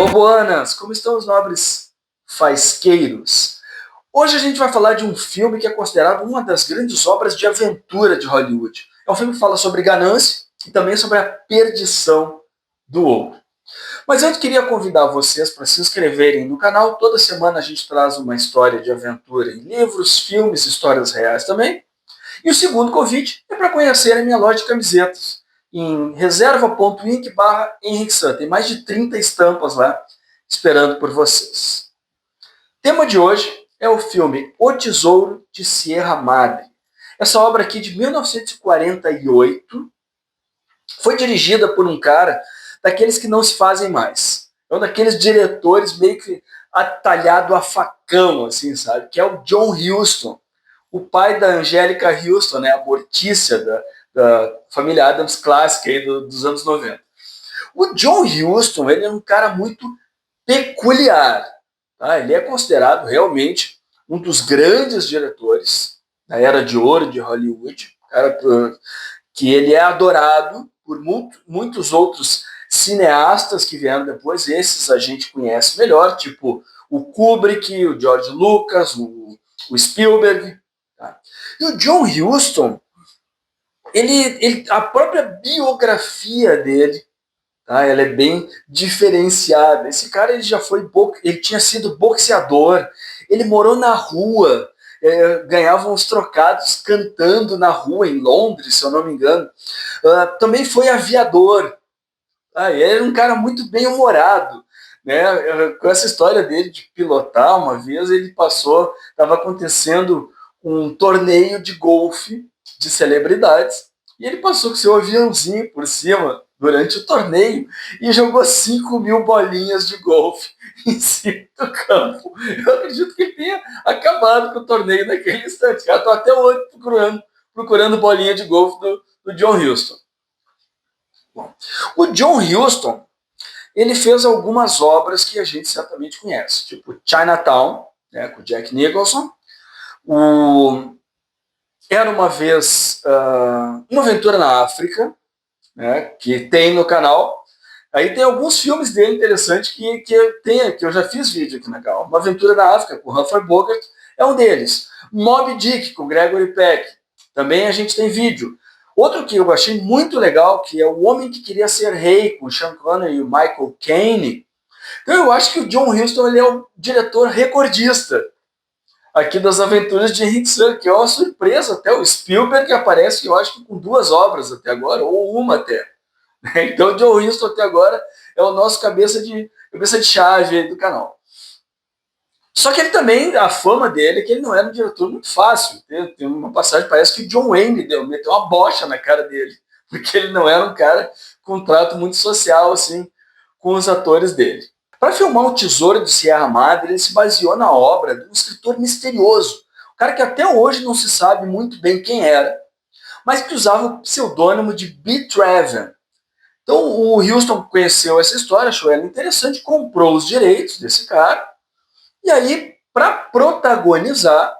Alô, Buanas! Como estão os nobres faisqueiros? Hoje a gente vai falar de um filme que é considerado uma das grandes obras de aventura de Hollywood. É um filme que fala sobre ganância e também sobre a perdição do ouro. Mas antes queria convidar vocês para se inscreverem no canal. Toda semana a gente traz uma história de aventura em livros, filmes, histórias reais também. E o segundo convite é para conhecerem a minha loja de camisetas em reserva.inc/Henrique San. Tem mais de 30 estampas lá esperando por vocês. O tema de hoje é o filme O Tesouro de Sierra Madre. Essa obra aqui de 1948 foi dirigida por um cara daqueles que não se fazem mais. É um daqueles diretores meio que atalhado a facão, assim, sabe? Que é o John Huston, o pai da Angélica Houston, né? A Mortícia da família Addams clássica aí dos anos 90. O John Huston, ele é um cara muito peculiar. Tá? Ele é considerado realmente um dos grandes diretores da era de ouro de Hollywood, cara que ele é adorado por muitos outros cineastas que vieram depois. Esses a gente conhece melhor, tipo o Kubrick, o George Lucas, o Spielberg. Tá? E o John Huston, a própria biografia dele, tá? Ela é bem diferenciada. Esse cara ele tinha sido boxeador, ele morou na rua, ganhava uns trocados cantando na rua em Londres, se eu não me engano. Também foi aviador. Ele era um cara muito bem humorado. Né? Com essa história dele de pilotar, uma vez estava acontecendo um torneio de golfe de celebridades e ele passou com seu aviãozinho por cima durante o torneio e jogou 5.000 bolinhas de golfe em cima do campo. Eu acredito que ele tenha acabado com o torneio naquele instante. Eu estou até hoje procurando bolinha de golfe do John Huston. Bom, o John Huston, ele fez algumas obras que a gente certamente conhece, tipo Chinatown, né, com Jack Nicholson, Era uma vez uma aventura na África, né, que tem no canal. Aí tem alguns filmes dele interessantes que eu já fiz vídeo aqui no canal. Uma Aventura na África, com Humphrey Bogart, é um deles. Moby Dick, com Gregory Peck, também a gente tem vídeo. Outro que eu achei muito legal, que é O Homem que Queria Ser Rei, com o Sean Connery e o Michael Caine. Então eu acho que o John Huston ele é um diretor recordista aqui das aventuras de Henrique San, que é uma surpresa. Até o Spielberg aparece, eu acho que com 2 obras até agora, ou uma até. Então o John Huston até agora é o nosso cabeça de chave do canal. Só que ele também, a fama dele é que ele não era um diretor muito fácil. Tem uma passagem, parece que o John Wayne meteu uma bocha na cara dele, porque ele não era um cara com um trato muito social assim com os atores dele. Para filmar O Tesouro de Sierra Madre, ele se baseou na obra de um escritor misterioso, um cara que até hoje não se sabe muito bem quem era, mas que usava o pseudônimo de B. Traven. Então o Huston conheceu essa história, achou ela interessante, comprou os direitos desse cara, e aí, para protagonizar,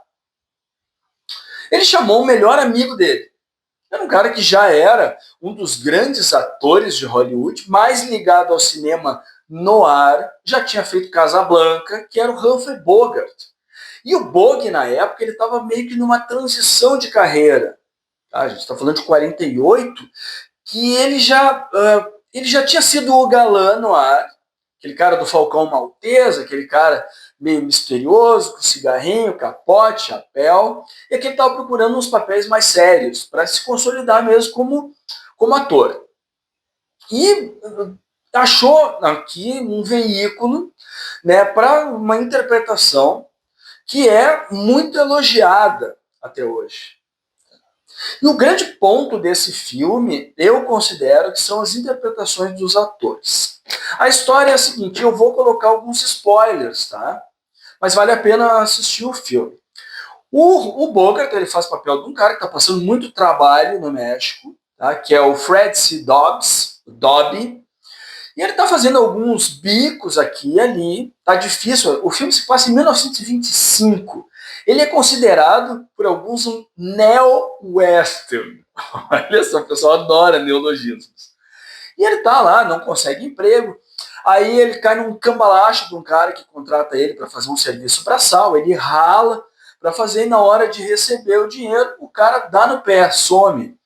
ele chamou o melhor amigo dele. Era um cara que já era um dos grandes atores de Hollywood, mais ligado ao cinema noir, já tinha feito Casablanca, que era o Humphrey Bogart. E o Bog, na época, ele estava meio que numa transição de carreira. Tá? A gente está falando de 48, que ele já tinha sido o galã no ar, aquele cara do Falcão Maltese, aquele cara meio misterioso, com cigarrinho, capote, chapéu, e aqui ele estava procurando uns papéis mais sérios, para se consolidar mesmo como ator. E achou aqui um veículo, né, para uma interpretação que é muito elogiada até hoje. E o grande ponto desse filme, eu considero que são as interpretações dos atores. A história é a seguinte, eu vou colocar alguns spoilers, tá? Mas vale a pena assistir o filme. O Bogart, ele faz o papel de um cara que está passando muito trabalho no México, tá? Que é o Fred C. Dobbs, Dobby, e ele está fazendo alguns bicos aqui e ali, tá difícil. O filme se passa em 1925. Ele é considerado, por alguns, um neo-western. Olha só, o pessoal adora neologismos. E ele está lá, não consegue emprego. Aí ele cai num cambalacho de um cara que contrata ele para fazer um serviço braçal, ele rala para fazer e na hora de receber o dinheiro, o cara dá no pé, some.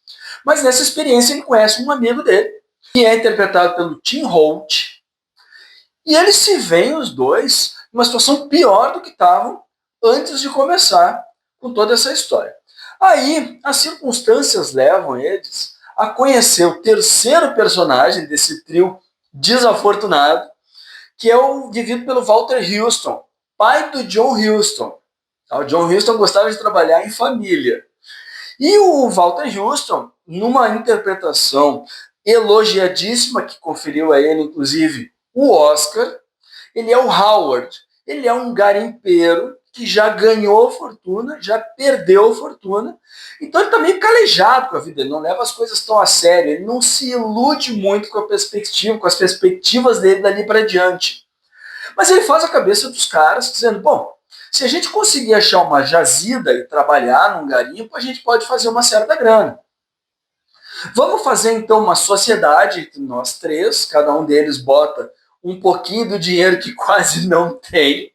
Mas nessa experiência ele conhece um amigo dele, que é interpretado pelo Tim Holt, e eles se veem os dois numa situação pior do que estavam antes de começar com toda essa história. Aí as circunstâncias levam eles a conhecer o terceiro personagem desse trio desafortunado, que é o vivido pelo Walter Huston, pai do John Huston. O John Huston gostava de trabalhar em família. E o Walter Huston, numa interpretação elogiadíssima, que conferiu a ele, inclusive, o Oscar, ele é o Howard. Ele é um garimpeiro que já ganhou fortuna, já perdeu fortuna, então ele está meio calejado com a vida, ele não leva as coisas tão a sério, ele não se ilude muito com a perspectiva, com as perspectivas dele dali para diante. Mas ele faz a cabeça dos caras dizendo, bom, se a gente conseguir achar uma jazida e trabalhar num garimpo, a gente pode fazer uma certa grana. Vamos fazer então uma sociedade entre nós três, cada um deles bota um pouquinho do dinheiro que quase não tem,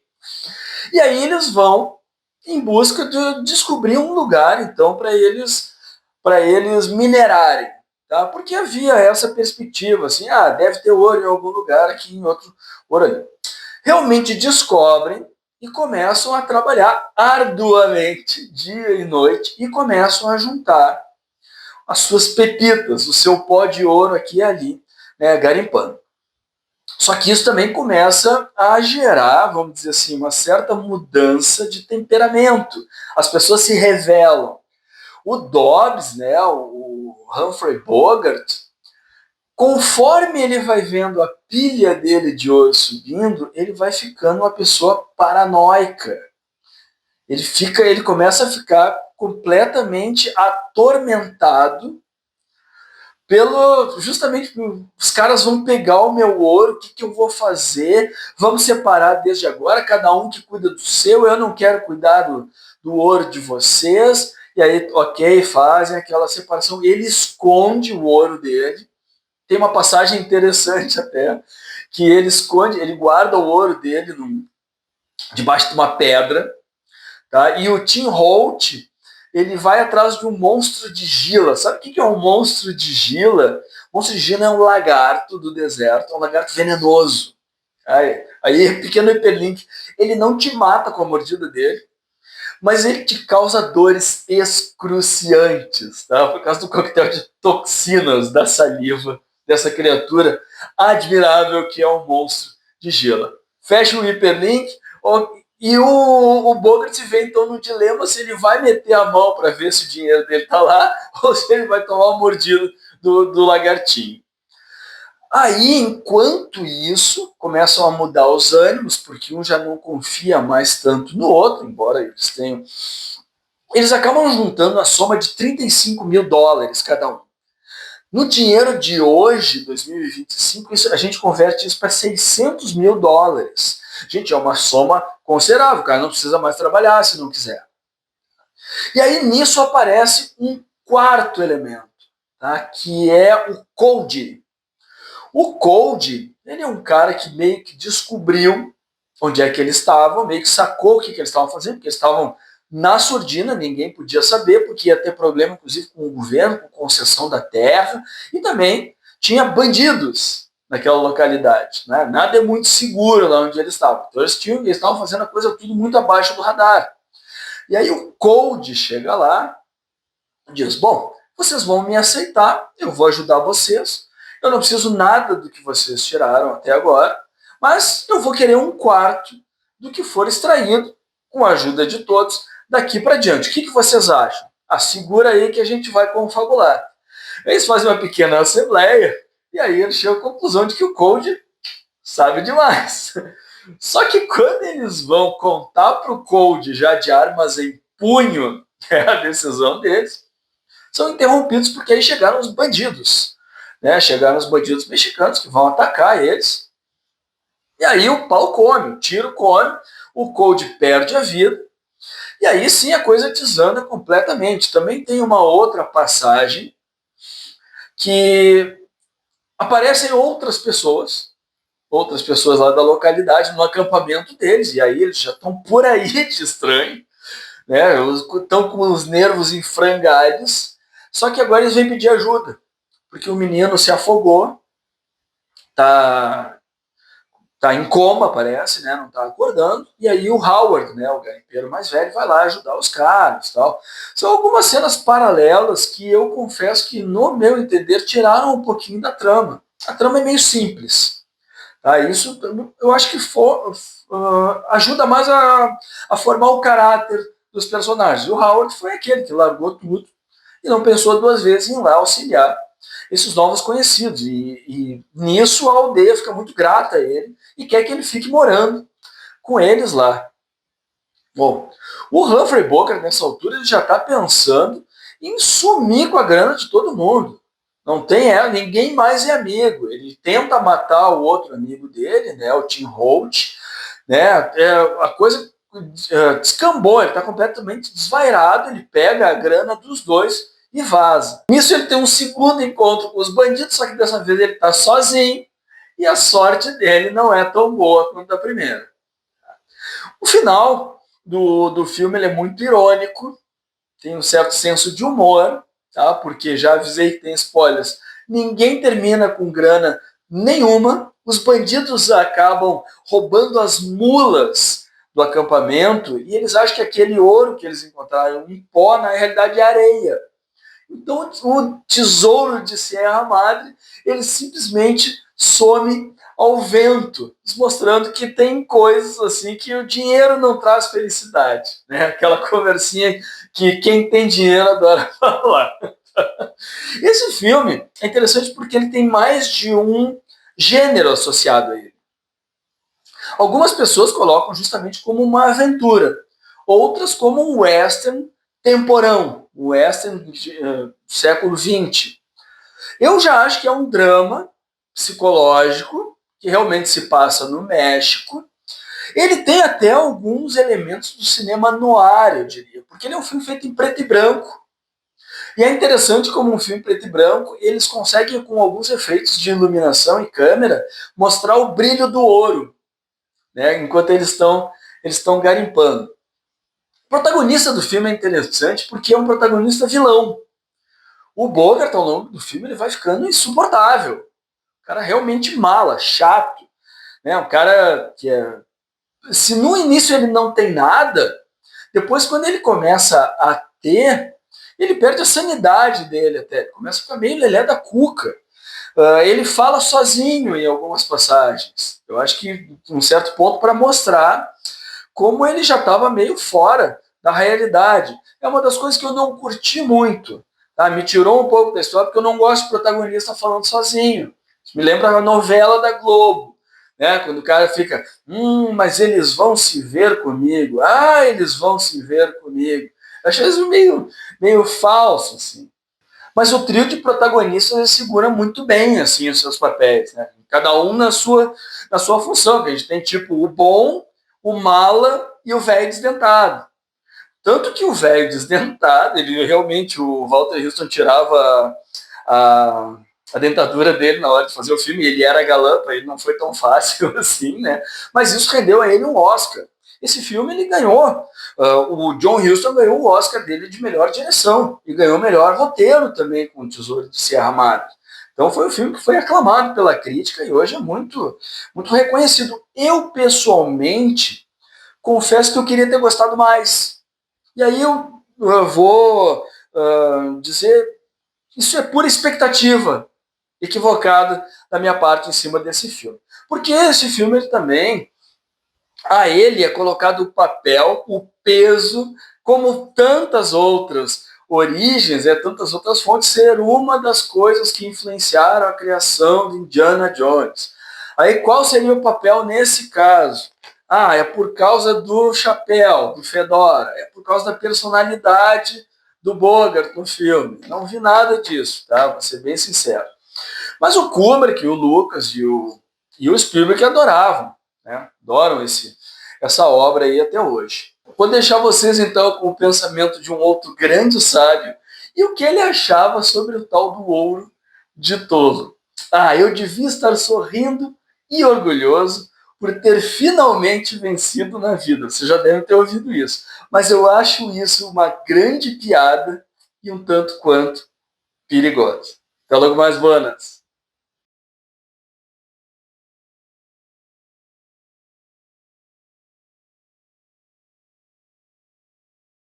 e aí eles vão em busca de descobrir um lugar, então, para eles minerarem. Tá? Porque havia essa perspectiva, assim, deve ter ouro em algum lugar aqui, em outro ouro ali. Realmente descobrem e começam a trabalhar arduamente, dia e noite, e começam a juntar as suas pepitas, o seu pó de ouro aqui e ali, né, garimpando. Só que isso também começa a gerar, vamos dizer assim, uma certa mudança de temperamento. As pessoas se revelam. O Dobbs, né, o Humphrey Bogart, conforme ele vai vendo a pilha dele de ouro subindo, ele vai ficando uma pessoa paranoica. Ele começa a ficar completamente atormentado justamente os caras vão pegar o meu ouro, o que eu vou fazer? Vamos separar desde agora, cada um que cuida do seu, eu não quero cuidar do ouro de vocês. E aí, ok, fazem aquela separação. Ele esconde o ouro dele. Tem uma passagem interessante até, que ele guarda o ouro dele debaixo de uma pedra, tá? E o Tim Holt, ele vai atrás de um monstro de gila. Sabe o que é um monstro de gila? O monstro de gila é um lagarto do deserto, é um lagarto venenoso. Aí pequeno hiperlink, ele não te mata com a mordida dele, mas ele te causa dores excruciantes, tá? Por causa do coquetel de toxinas da saliva dessa criatura admirável que é um monstro de gila. Fecha o hiperlink, e o Bogart se vê então no dilema se ele vai meter a mão para ver se o dinheiro dele está lá ou se ele vai tomar uma mordida do lagartinho. Aí, enquanto isso, começam a mudar os ânimos, porque um já não confia mais tanto no outro, embora eles tenham. Eles acabam juntando a soma de $35 mil cada um. No dinheiro de hoje, 2025, a gente converte isso para $600 mil. Gente, é uma soma considerável, o cara não precisa mais trabalhar se não quiser. E aí nisso aparece um quarto elemento, tá? Que é o Cody. O Cody, ele é um cara que meio que descobriu onde é que eles estavam, meio que sacou o que eles estavam fazendo, porque eles estavam na surdina, ninguém podia saber, porque ia ter problema, inclusive, com o governo, com concessão da terra, e também tinha bandidos naquela localidade. Né? Nada é muito seguro lá onde eles estavam. Então eles estavam fazendo a coisa tudo muito abaixo do radar. E aí o Cody chega lá e diz, bom, vocês vão me aceitar, eu vou ajudar vocês, eu não preciso nada do que vocês tiraram até agora, mas eu vou querer um quarto do que for extraído, com a ajuda de todos, daqui para diante. O que vocês acham? Segura aí que a gente vai confabular. Eles fazem uma pequena assembleia, e aí eles chegam à conclusão de que o Cody sabe demais. Só que quando eles vão contar para o Cody já de armas em punho, que é a decisão deles, são interrompidos porque aí chegaram os bandidos. Né? Chegaram os bandidos mexicanos que vão atacar eles. E aí o pau come, o tiro come, o Cody perde a vida. E aí sim a coisa desanda completamente. Também tem uma outra passagem que aparecem outras pessoas, outras pessoas lá da localidade no acampamento deles, e aí eles já estão por aí de estranho, né? Estão com os nervos em frangalhos, só que agora eles vêm pedir ajuda, porque o menino se afogou, tá, tá em coma, parece, né? Não tá acordando, e aí o Howard, né, o garimpeiro mais velho, vai lá ajudar os caras, tal. São algumas cenas paralelas que eu confesso que, no meu entender, tiraram um pouquinho da trama. A trama é meio simples, tá? Isso eu acho que ajuda mais a formar o caráter dos personagens. O Howard foi aquele que largou tudo e não pensou duas vezes em ir lá auxiliar esses novos conhecidos. E nisso a aldeia fica muito grata a ele e quer que ele fique morando com eles lá. Bom, o Humphrey Bogart, nessa altura, ele já está pensando em sumir com a grana de todo mundo. Não tem ninguém mais é amigo. Ele tenta matar o outro amigo dele, né, o Tim Holt. Né, a coisa descambou, ele está completamente desvairado, ele pega a grana dos dois e vaza. Nisso ele tem um segundo encontro com os bandidos, só que dessa vez ele está sozinho e a sorte dele não é tão boa quanto a primeira. O final do filme ele é muito irônico, tem um certo senso de humor, tá? Porque já avisei que tem spoilers. Ninguém termina com grana nenhuma, os bandidos acabam roubando as mulas do acampamento e eles acham que aquele ouro que eles encontraram em pó, na realidade, é areia. Então, o tesouro de Sierra Madre, ele simplesmente some ao vento, mostrando que tem coisas assim que o dinheiro não traz felicidade, né? Aquela conversinha que quem tem dinheiro adora falar. Esse filme é interessante porque ele tem mais de um gênero associado a ele. Algumas pessoas colocam justamente como uma aventura, outras como um western temporão, um western do século XX. Eu já acho que é um drama psicológico que realmente se passa no México. Ele tem até alguns elementos do cinema noir, eu diria, porque ele é um filme feito em preto e branco. E é interessante como um filme preto e branco, eles conseguem, com alguns efeitos de iluminação e câmera, mostrar o brilho do ouro, né, enquanto eles estão garimpando. O protagonista do filme é interessante porque é um protagonista vilão. O Bogart, ao longo do filme, ele vai ficando insuportável. Um cara realmente mala, chato. Né? Um cara que é... Se no início ele não tem nada, depois quando ele começa a ter, ele perde a sanidade dele até. Começa a ficar meio lelé da cuca. Ele fala sozinho em algumas passagens. Eu acho que um certo ponto para mostrar como ele já estava meio fora da realidade. É uma das coisas que eu não curti muito. Tá? Me tirou um pouco da história, porque eu não gosto de protagonista falando sozinho. Isso me lembra a novela da Globo, né? Quando o cara fica, mas eles vão se ver comigo. Ah, eles vão se ver comigo. Eu acho isso meio falso, assim. Mas o trio de protagonistas segura muito bem assim, os seus papéis, né? Cada um na sua função. Que a gente tem tipo o bom, o mala e o velho desdentado. Tanto que o velho desdentado, ele realmente, o Walter Houston tirava a, a dentadura dele na hora de fazer o filme, ele era galã, para ele não foi tão fácil assim, né? Mas isso rendeu a ele um Oscar. Esse filme ele ganhou, o John Huston ganhou o Oscar dele de melhor direção e ganhou melhor roteiro também com o Tesouro de Sierra Madre. Então foi um filme que foi aclamado pela crítica e hoje é muito, muito reconhecido. Eu, pessoalmente, confesso que eu queria ter gostado mais. E aí eu vou dizer, isso é pura expectativa equivocada da minha parte em cima desse filme. Porque esse filme ele também, a ele é colocado o papel, o peso, como tantas outras origens, tantas outras fontes, ser uma das coisas que influenciaram a criação de Indiana Jones. Aí qual seria o papel nesse caso? É por causa do chapéu, do Fedora, é por causa da personalidade do Bogart no filme. Não vi nada disso, tá? Vou ser bem sincero. Mas o Kubrick, o Lucas e o Spielberg adoravam, né? Adoram essa obra aí até hoje. Vou deixar vocês então com o pensamento de um outro grande sábio e o que ele achava sobre o tal do ouro de tolo. Eu devia estar sorrindo e orgulhoso por ter finalmente vencido na vida. Você já deve ter ouvido isso. Mas eu acho isso uma grande piada e um tanto quanto perigosa. Até logo mais, buenas.